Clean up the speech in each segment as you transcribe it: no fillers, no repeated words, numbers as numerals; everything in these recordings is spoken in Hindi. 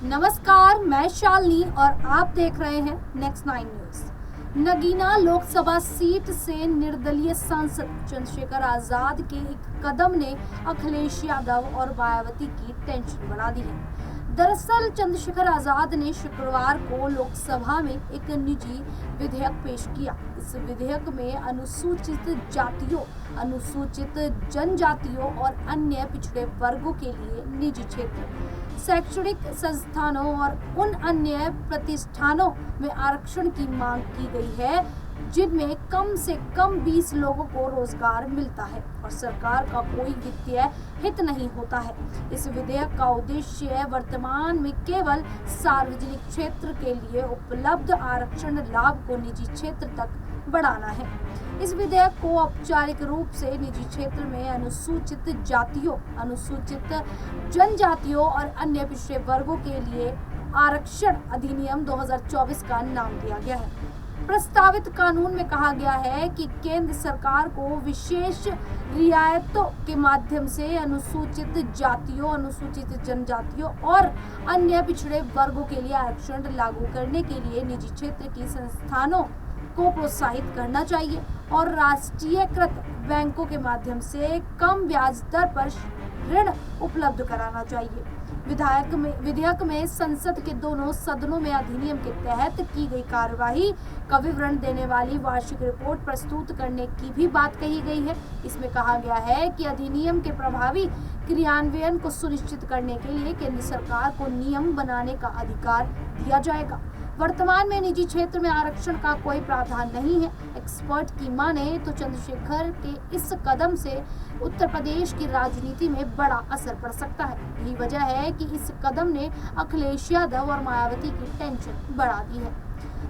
नमस्कार, मैं शालिनी और आप देख रहे हैं next 9 news. Nagina Lok Sabha seat से निर्दलीय सांसद चंद्रशेखर आजाद के एक कदम ने अखिलेश यादव और मायावती की टेंशन बढ़ा दी है। दरअसल चंद्रशेखर आजाद ने शुक्रवार को लोकसभा में एक निजी विधेयक पेश किया। इस विधेयक में अनुसूचित जातियों, अनुसूचित जनजातियों और अन्य पिछड़े वर्गों के लिए निजी क्षेत्र, शैक्षणिक संस्थानों और उन अन्य प्रतिष्ठानों में आरक्षण की मांग की गई है जिनमें कम से कम 20 लोगों को रोजगार मिलता है और सरकार का कोई वित्तीय हित नहीं होता है। इस विधेयक का उद्देश्य वर्तमान में केवल सार्वजनिक क्षेत्र के लिए उपलब्ध आरक्षण लाभ को निजी क्षेत्र तक बढ़ाना है। इस विधेयक को औपचारिक रूप से निजी क्षेत्र में अनुसूचित जातियों, अनुसूचित जनजातियों और अन्य पिछड़े वर्गों के लिए आरक्षण अधिनियम 2024 का नाम दिया गया है। प्रस्तावित कानून में कहा गया है कि केंद्र सरकार को विशेष रियायतों के माध्यम से अनुसूचित जातियों, अनुसूचित जनजातियों और अन्य पिछड़े वर्गों के लिए आरक्षण लागू करने के लिए निजी क्षेत्र की संस्थानों को प्रोत्साहित करना चाहिए और राष्ट्रीयकृत बैंकों के माध्यम से कम ब्याज दर पर ऋण उपलब्ध कराना चाहिए। विधेयक में संसद के दोनों सदनों में अधिनियम के तहत की गई कार्यवाही का विवरण देने वाली वार्षिक रिपोर्ट प्रस्तुत करने की भी बात कही गई है। इसमें कहा गया है कि अधिनियम के प्रभावी क्रियान्वयन को सुनिश्चित करने के लिए केंद्र सरकार को नियम बनाने का अधिकार दिया जाएगा। वर्तमान में निजी क्षेत्र में आरक्षण का कोई प्रावधान नहीं है। एक्सपर्ट की माने तो चंद्रशेखर के इस कदम से उत्तर प्रदेश की राजनीति में बड़ा असर पड़ सकता है। यही वजह है कि इस कदम ने अखिलेश यादव और मायावती की टेंशन बढ़ा दी है।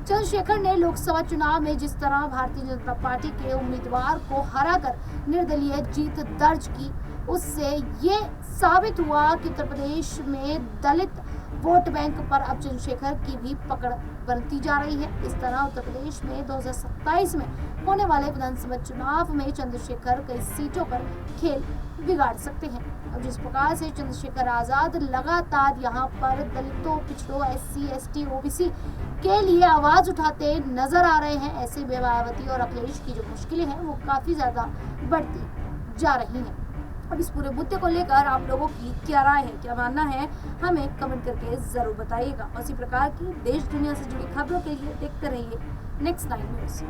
चंद्रशेखर ने लोकसभा चुनाव में जिस तरह भारतीय जनता पार्टी के उम्मीदवार को हराकर निर्दलीय जीत दर्ज की, उससे ये साबित हुआ कि उत्तर प्रदेश में दलित वोट बैंक पर अब चंद्रशेखर की भी पकड़ बनती जा रही है। इस तरह उत्तर प्रदेश में 2027 में होने वाले विधानसभा चुनाव में चंद्रशेखर कई सीटों पर खेल बिगाड़ सकते हैं। अब जिस प्रकार से चंद्रशेखर आजाद लगातार यहाँ पर दलितों, पिछड़ों, SC, ST, OBC के लिए आवाज उठाते नजर आ रहे हैं, ऐसे में मायावती और अखिलेश की जो मुश्किलें हैं वो काफी ज्यादा बढ़ती जा रही हैं। अब इस पूरे मुद्दे को लेकर आप लोगों की क्या राय है, क्या मानना है, हमें कमेंट करके जरूर बताइएगा। और इसी प्रकार की देश दुनिया से जुड़ी खबरों के लिए देखते रहिए नेक्स्ट 9 न्यूज।